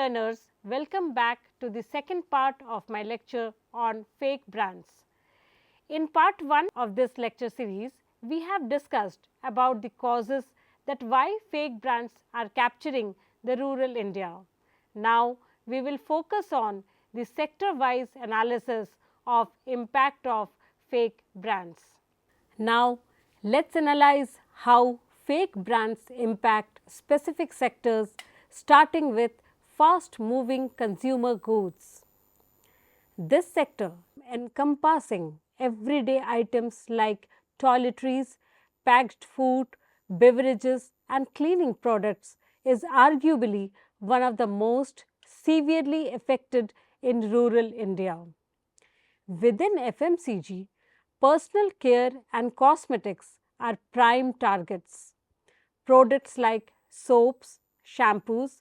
learners, welcome back to the second part of my lecture on fake brands. In part 1 of this lecture series, we have discussed about the causes that why fake brands are capturing the rural India. Now, we will focus on the sector-wise analysis of impact of fake brands. Now, let's analyze how fake brands impact specific sectors, starting with fast-moving consumer goods. This sector, encompassing everyday items like toiletries, packaged food, beverages and cleaning products, is arguably one of the most severely affected in rural India. Within FMCG, personal care and cosmetics are prime targets. Products like soaps, shampoos,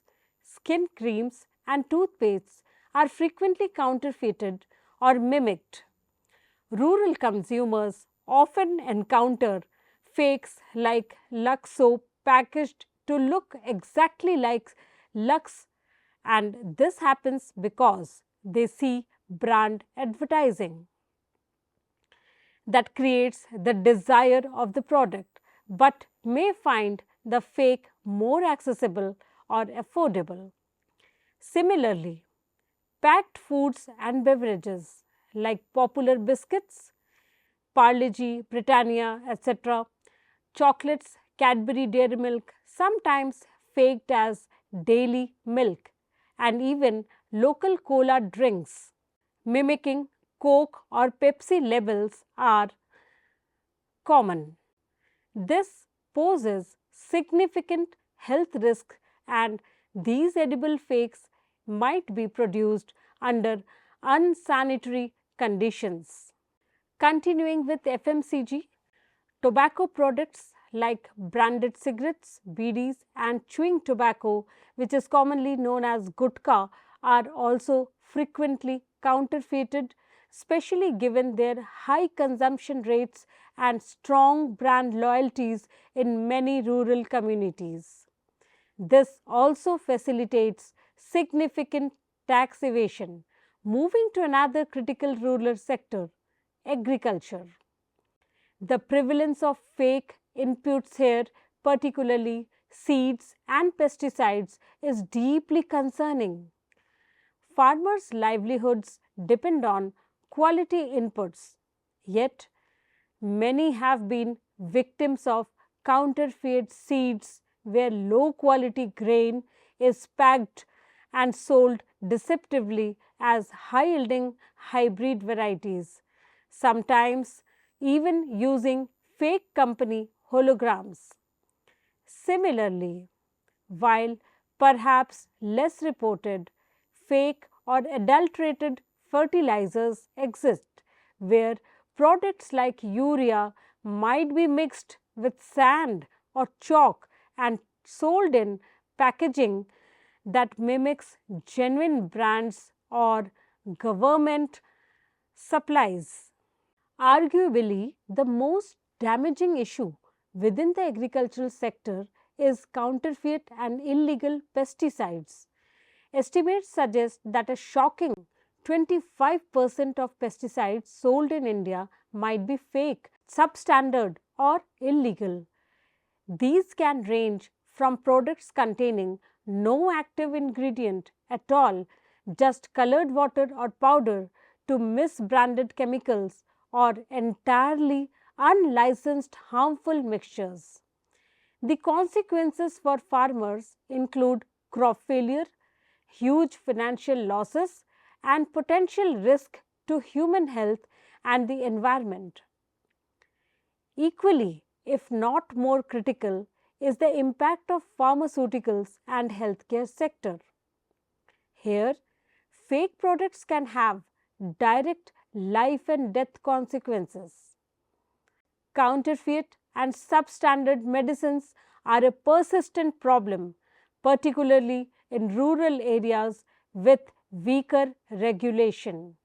skin creams and toothpastes are frequently counterfeited or mimicked. Rural consumers often encounter fakes like Lux soap packaged to look exactly like Lux, and this happens because they see brand advertising that creates the desire of the product, but may find the fake more accessible or affordable. Similarly, packed foods and beverages like popular biscuits, Parle-G, Britannia, etc., chocolates, Cadbury Dairy Milk, sometimes faked as daily milk, and even local cola drinks mimicking Coke or Pepsi labels are common. This poses significant health risks, and these edible fakes might be produced under unsanitary conditions. Continuing with FMCG, tobacco products like branded cigarettes, BDs and chewing tobacco, which is commonly known as gutka, are also frequently counterfeited, especially given their high consumption rates and strong brand loyalties in many rural communities. This also facilitates significant tax evasion. Moving to another critical rural sector, agriculture. The prevalence of fake inputs here, particularly seeds and pesticides, is deeply concerning. Farmers' livelihoods depend on quality inputs, yet many have been victims of counterfeit seeds where low quality grain is packed and sold deceptively as high yielding hybrid varieties, sometimes even using fake company holograms. Similarly, while perhaps less reported, fake or adulterated fertilizers exist, where products like urea might be mixed with sand or chalk and sold in packaging that mimics genuine brands or government supplies. Arguably, the most damaging issue within the agricultural sector is counterfeit and illegal pesticides. Estimates suggest that a shocking 25% of pesticides sold in India might be fake, substandard, or illegal. These can range from products containing no active ingredient at all, just colored water or powder, to misbranded chemicals or entirely unlicensed harmful mixtures. The consequences for farmers include crop failure, huge financial losses, and potential risk to human health and the environment. Equally, if not more critical, is the impact of pharmaceuticals and healthcare sector. Here, fake products can have direct life and death consequences. Counterfeit and substandard medicines are a persistent problem, particularly in rural areas with weaker regulation.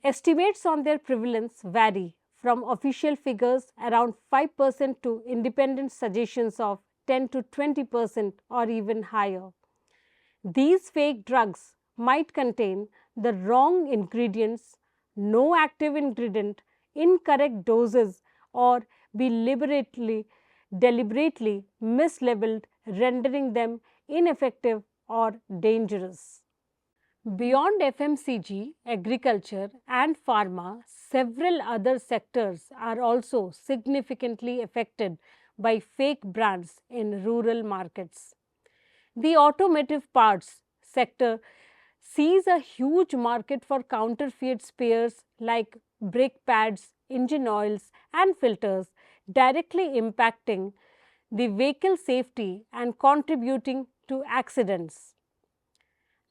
Estimates on their prevalence vary from official figures around 5% to independent suggestions of 10 to 20% or even higher. These fake drugs might contain the wrong ingredients, no active ingredient, incorrect doses, or be deliberately mislabeled, rendering them ineffective or dangerous. Beyond FMCG, agriculture, and pharma, several other sectors are also significantly affected by fake brands in rural markets. The automotive parts sector sees a huge market for counterfeit spares like brake pads, engine oils, and filters, directly impacting the vehicle safety and contributing to accidents.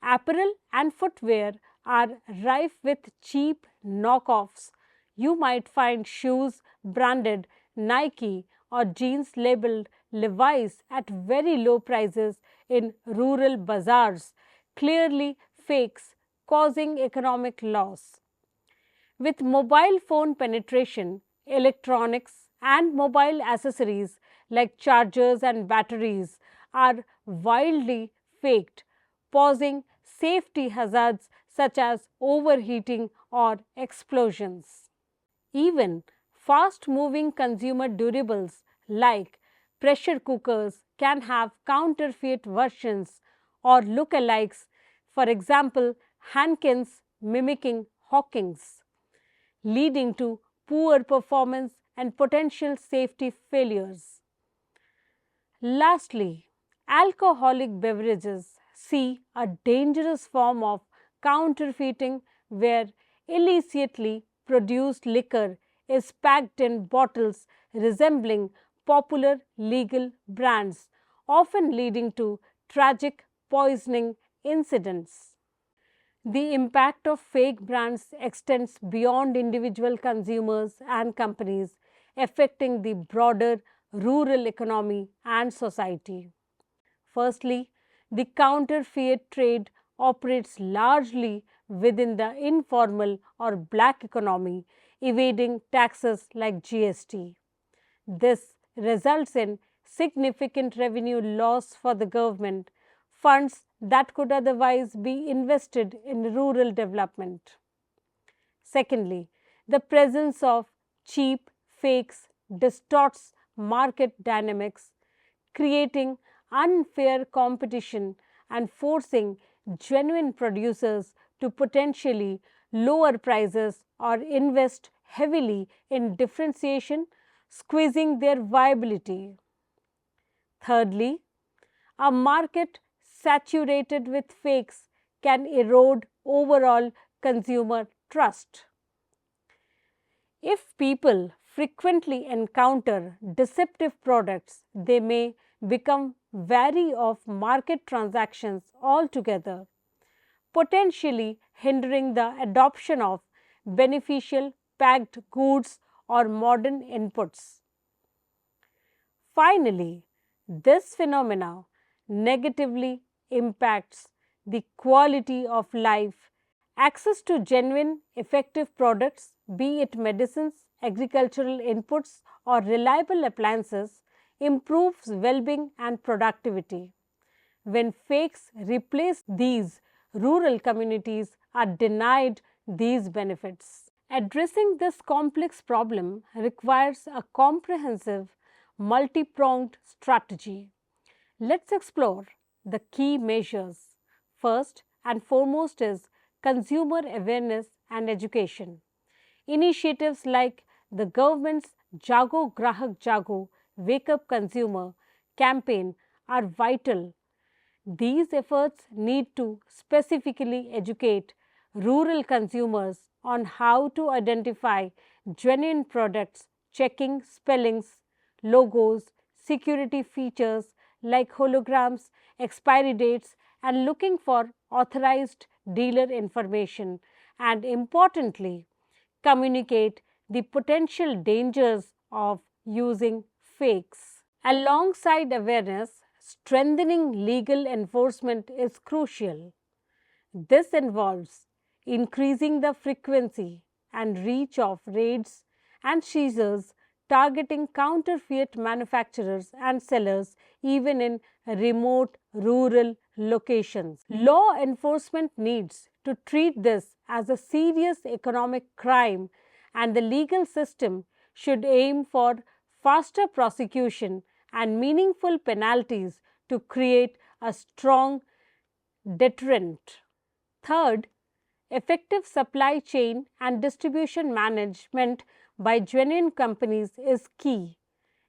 Apparel and footwear are rife with cheap knockoffs. You might find shoes branded Nike or jeans labeled Levi's at very low prices in rural bazaars, clearly fakes, causing economic loss. With mobile phone penetration, electronics and mobile accessories like chargers and batteries are wildly faked, posing safety hazards such as overheating or explosions. Even fast moving consumer durables like pressure cookers can have counterfeit versions or lookalikes, for example, Hankins mimicking Hawkins, leading to poor performance and potential safety failures. Lastly, alcoholic beverages see a dangerous form of counterfeiting where illicitly produced liquor is packed in bottles resembling popular legal brands, often leading to tragic poisoning incidents. The impact of fake brands extends beyond individual consumers and companies, affecting the broader rural economy and society. Firstly, the counterfeit trade operates largely within the informal or black economy, evading taxes like GST. This results in significant revenue loss for the government, funds that could otherwise be invested in rural development. Secondly, the presence of cheap fakes distorts market dynamics, creating unfair competition and forcing genuine producers to potentially lower prices or invest heavily in differentiation, squeezing their viability. Thirdly, a market saturated with fakes can erode overall consumer trust. If people frequently encounter deceptive products, they may become wary of market transactions altogether, potentially hindering the adoption of beneficial packed goods or modern inputs. Finally, this phenomena negatively impacts the quality of life. Access to genuine, effective products, be it medicines, agricultural inputs, or reliable appliances, improves well being and productivity. When fakes replace these, rural communities are denied these benefits. Addressing this complex problem requires a comprehensive, multi pronged strategy. Let's explore the key measures. First and foremost is consumer awareness and education. Initiatives like the government's Jago Grahak Jago Wake Up Consumer campaign are vital. These efforts need to specifically educate rural consumers on how to identify genuine products, checking spellings, logos, security features like holograms, expiry dates, and looking for authorized dealer information, and importantly, communicate the potential dangers of using fakes. Alongside awareness, strengthening legal enforcement is crucial. This involves increasing the frequency and reach of raids and seizures targeting counterfeit manufacturers and sellers even in remote rural locations. Law enforcement needs to treat this as a serious economic crime, and the legal system should aim for faster prosecution and meaningful penalties to create a strong deterrent. Third, effective supply chain and distribution management by genuine companies is key.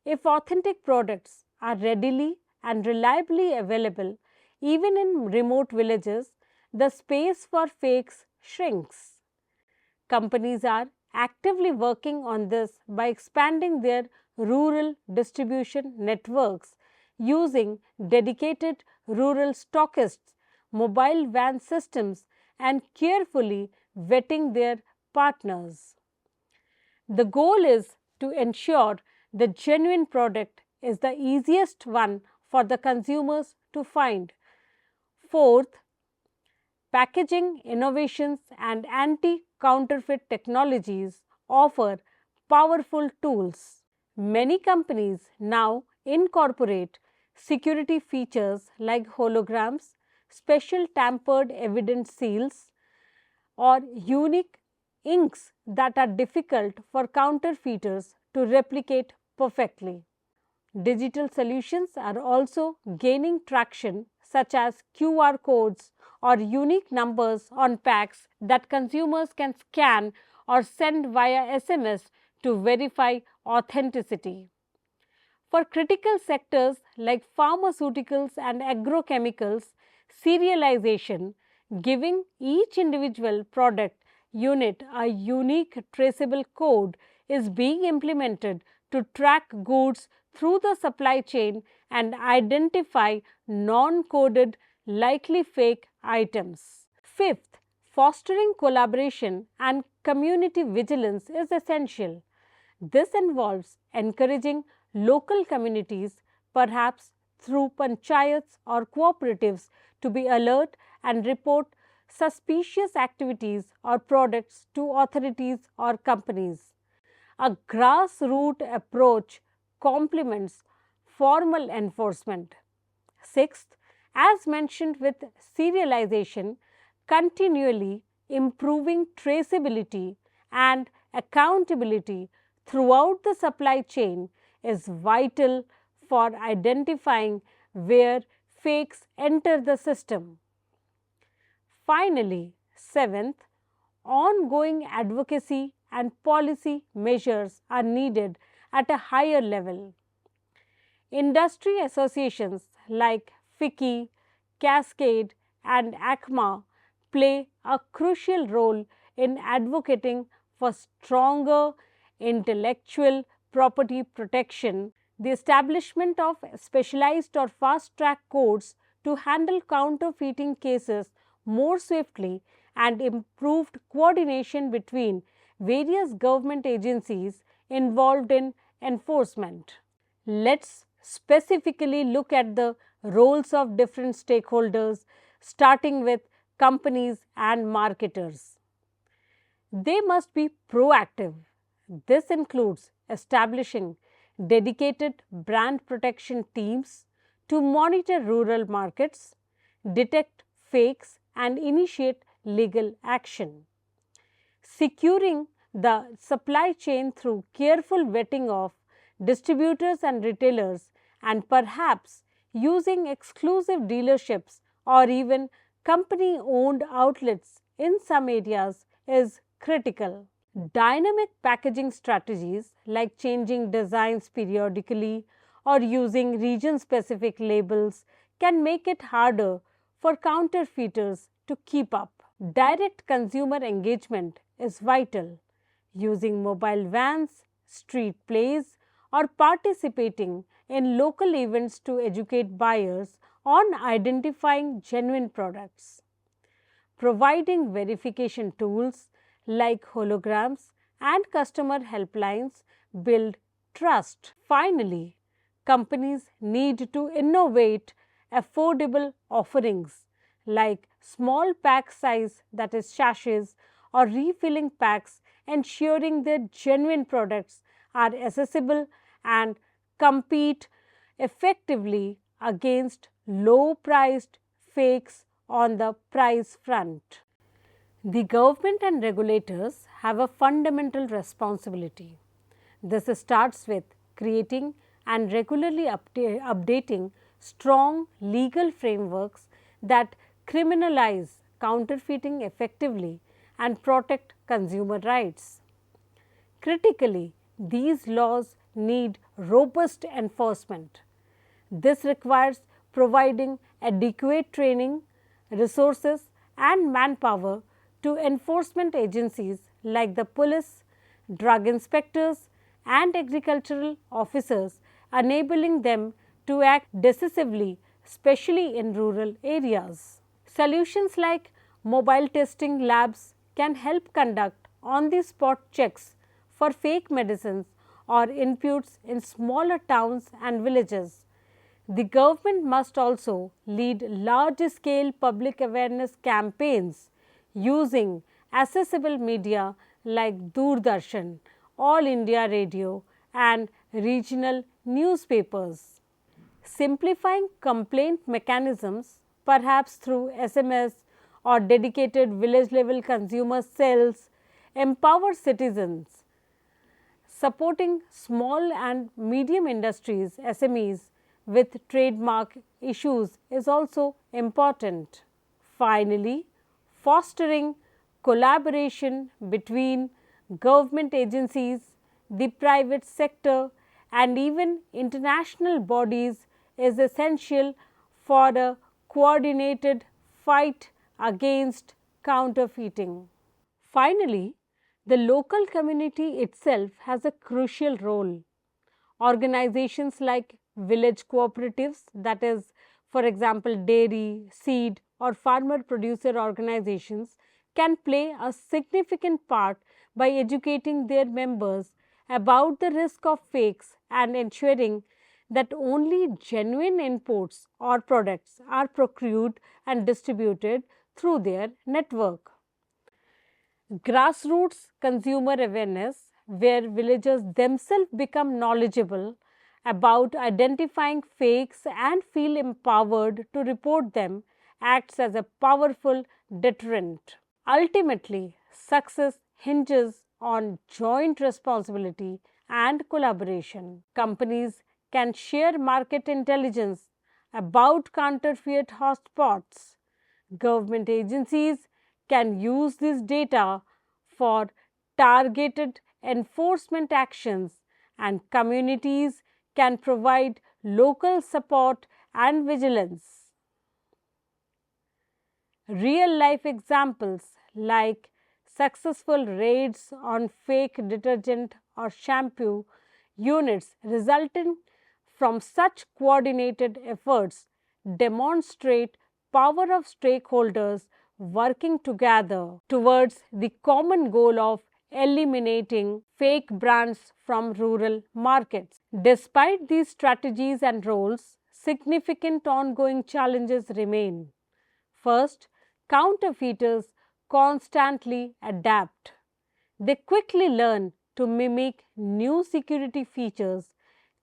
If authentic products are readily and reliably available, even in remote villages, the space for fakes shrinks. Companies are actively working on this by expanding their rural distribution networks, using dedicated rural stockists, mobile van systems, and carefully vetting their partners. The goal is to ensure the genuine product is the easiest one for the consumers to find. Fourth, packaging innovations and anti-counterfeit technologies offer powerful tools. Many companies now incorporate security features like holograms, special tampered evidence seals, or unique inks that are difficult for counterfeiters to replicate perfectly. Digital solutions are also gaining traction, such as QR codes or unique numbers on packs that consumers can scan or send via SMS to verify authenticity. For critical sectors like pharmaceuticals and agrochemicals, serialization, giving each individual product unit a unique traceable code, is being implemented to track goods through the supply chain and identify non-coded, likely fake items. Fifth, fostering collaboration and community vigilance is essential. This involves encouraging local communities, perhaps through panchayats or cooperatives, to be alert and report suspicious activities or products to authorities or companies. A grassroots approach complements formal enforcement. Sixth, as mentioned with serialization, continually improving traceability and accountability throughout the supply chain is vital for identifying where fakes enter the system. Finally, seventh, ongoing advocacy and policy measures are needed at a higher level. Industry associations like FICCI, Cascade, and ACMA play a crucial role in advocating for stronger intellectual property protection, the establishment of specialized or fast track courts to handle counterfeiting cases more swiftly, and improved coordination between various government agencies involved in enforcement. Let's specifically look at the roles of different stakeholders, starting with companies and marketers. They must be proactive. This includes establishing dedicated brand protection teams to monitor rural markets, detect fakes, and initiate legal action. Securing the supply chain through careful vetting of distributors and retailers, and perhaps using exclusive dealerships or even company owned outlets in some areas is critical. Dynamic packaging strategies like changing designs periodically or using region specific labels can make it harder for counterfeiters to keep up. Direct consumer engagement is vital. Using mobile vans, street plays, or participating in local events to educate buyers on identifying genuine products. Providing verification tools like holograms and customer helplines build trust. Finally, companies need to innovate affordable offerings like small pack size, that is sachets, or refilling packs, ensuring that genuine products are accessible and compete effectively against low priced fakes on the price front. The government and regulators have a fundamental responsibility. This starts with creating and regularly updating strong legal frameworks that criminalize counterfeiting effectively and protect consumer rights. Critically, these laws need robust enforcement. This requires providing adequate training, resources, and manpower to enforcement agencies like the police, drug inspectors, and agricultural officers, enabling them to act decisively, especially in rural areas. Solutions like mobile testing labs can help conduct on the spot checks for fake medicines or inputs in smaller towns and villages. The government must also lead large scale public awareness campaigns using accessible media like Doordarshan, All India Radio, and regional newspapers. Simplifying complaint mechanisms, perhaps through SMS or dedicated village level consumer cells, empowers citizens. Supporting small and medium industries (SMEs) with trademark issues is also important. Finally, fostering collaboration between government agencies, the private sector, and even international bodies is essential for a coordinated fight against counterfeiting. Finally, the local community itself has a crucial role. Organizations like village cooperatives, that is, for example, dairy, seed, or farmer producer organizations, can play a significant part by educating their members about the risk of fakes and ensuring that only genuine inputs or products are procured and distributed through their network. Grassroots consumer awareness, where villagers themselves become knowledgeable about identifying fakes and feel empowered to report them, acts as a powerful deterrent. Ultimately, success hinges on joint responsibility and collaboration. Companies can share market intelligence about counterfeit hotspots. Government agencies can use this data for targeted enforcement actions, and communities can provide local support and vigilance. Real life examples like successful raids on fake detergent or shampoo units resulting from such coordinated efforts demonstrate power of stakeholders working together towards the common goal of eliminating fake brands from rural markets. Despite these strategies and roles, significant ongoing challenges remain. First, counterfeiters constantly adapt. They quickly learn to mimic new security features,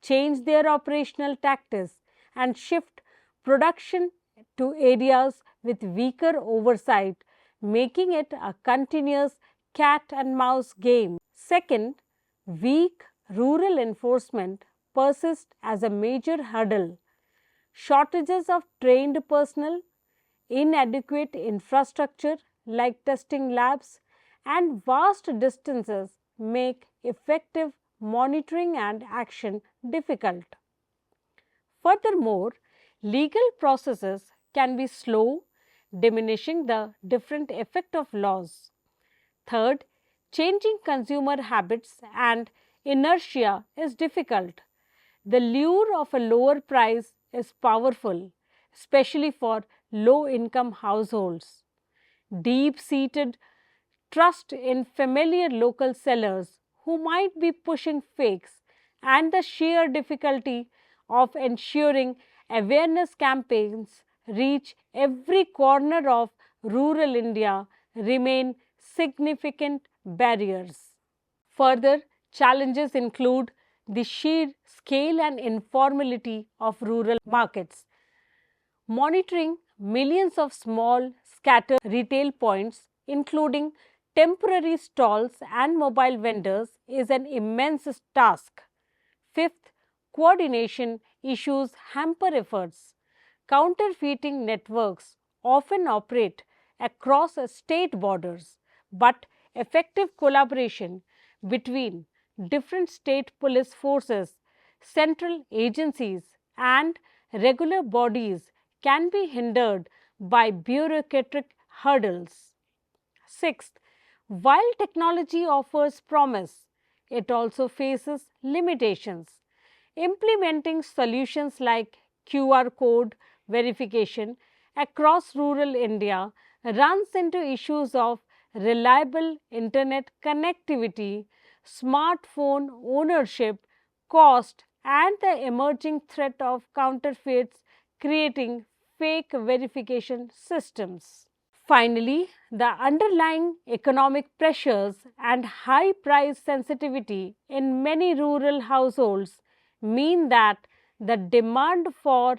change their operational tactics, and shift production to areas with weaker oversight, making it a continuous cat and mouse game. Second, weak rural enforcement persists as a major hurdle. Shortages of trained personnel, inadequate infrastructure like testing labs, and vast distances make effective monitoring and action difficult. Furthermore, legal processes can be slow, diminishing the different effect of laws. Third, changing consumer habits and inertia is difficult. The lure of a lower price is powerful, especially for low income households. Deep seated trust in familiar local sellers who might be pushing fakes, and the sheer difficulty of ensuring awareness campaigns reach every corner of rural India remain significant barriers. Further challenges include the sheer scale and informality of rural markets. Monitoring millions of small scattered retail points, including temporary stalls and mobile vendors, is an immense task. Fifth, coordination issues hamper efforts. Counterfeiting networks often operate across state borders, but effective collaboration between different state police forces, central agencies, and regular bodies can be hindered by bureaucratic hurdles. Sixth, while technology offers promise, it also faces limitations. Implementing solutions like QR code verification across rural India runs into issues of reliable internet connectivity, smartphone ownership, cost, and the emerging threat of counterfeits creating fake verification systems. Finally, the underlying economic pressures and high price sensitivity in many rural households mean that the demand for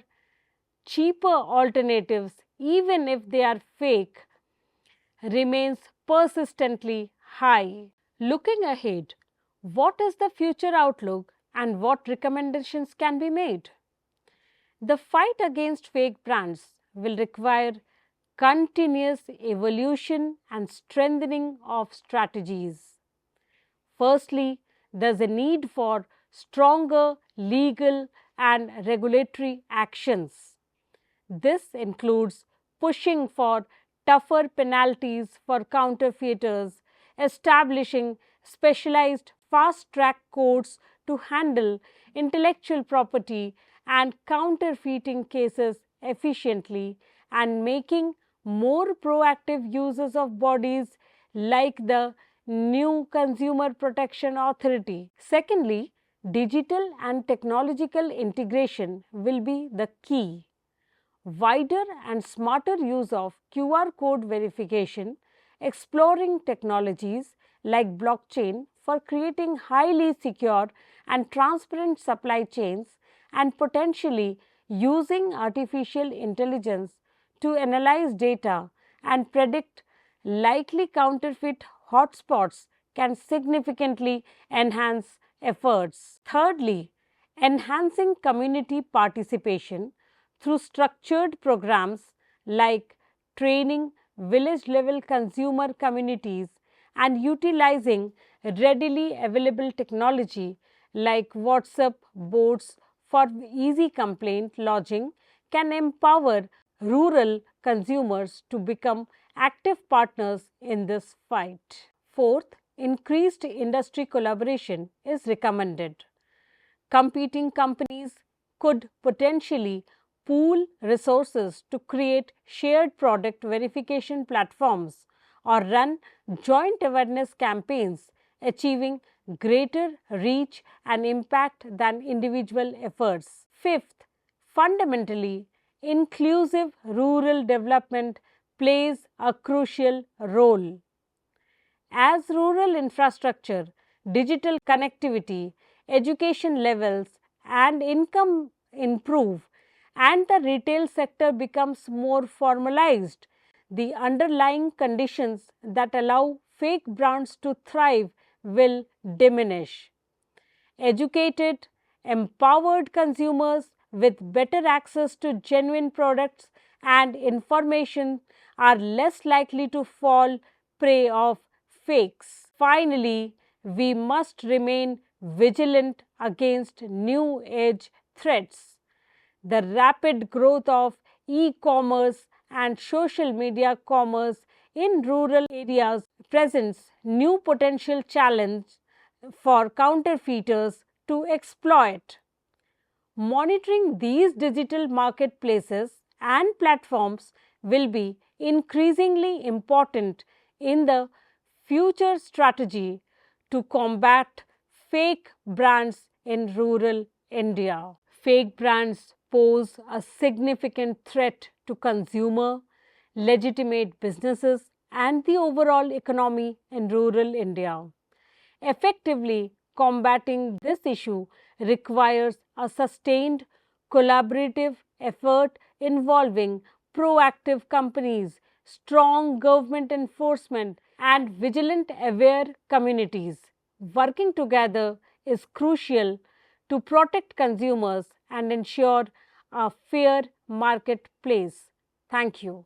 cheaper alternatives, even if they are fake, remains persistently high. Looking ahead, what is the future outlook and what recommendations can be made? The fight against fake brands will require continuous evolution and strengthening of strategies. Firstly, there's a need for stronger legal and regulatory actions. This includes pushing for tougher penalties for counterfeiters, establishing specialized fast track courts to handle intellectual property and counterfeiting cases efficiently, and making more proactive uses of bodies like the new Consumer Protection Authority. Secondly, digital and technological integration will be the key. Wider and smarter use of QR code verification, exploring technologies like blockchain for creating highly secure and transparent supply chains, and potentially using artificial intelligence to analyze data and predict likely counterfeit hotspots can significantly enhance efforts. Thirdly, enhancing community participation through structured programs like training village level consumer communities and utilizing readily available technology like WhatsApp boards for easy complaint lodging can empower rural consumers to become active partners in this fight. Fourth, increased industry collaboration is recommended. Competing companies could potentially pool resources to create shared product verification platforms or run joint awareness campaigns, achieving greater reach and impact than individual efforts. Fifth, fundamentally, inclusive rural development plays a crucial role. As rural infrastructure, digital connectivity, education levels, and income improve, and the retail sector becomes more formalized, the underlying conditions that allow fake brands to thrive will diminish. Educated, empowered consumers with better access to genuine products and information are less likely to fall prey of fakes. Finally, we must remain vigilant against new age threats. The rapid growth of e-commerce and social media commerce in rural areas presents new potential challenge for counterfeiters to exploit. Monitoring these digital marketplaces and platforms will be increasingly important in the future strategy to combat fake brands in rural India. Fake brands pose a significant threat to consumer, legitimate businesses, and the overall economy in rural India. Effectively combating this issue requires a sustained collaborative effort involving proactive companies, strong government enforcement, and vigilant, aware communities. Working together is crucial to protect consumers and ensure a fair marketplace. Thank you.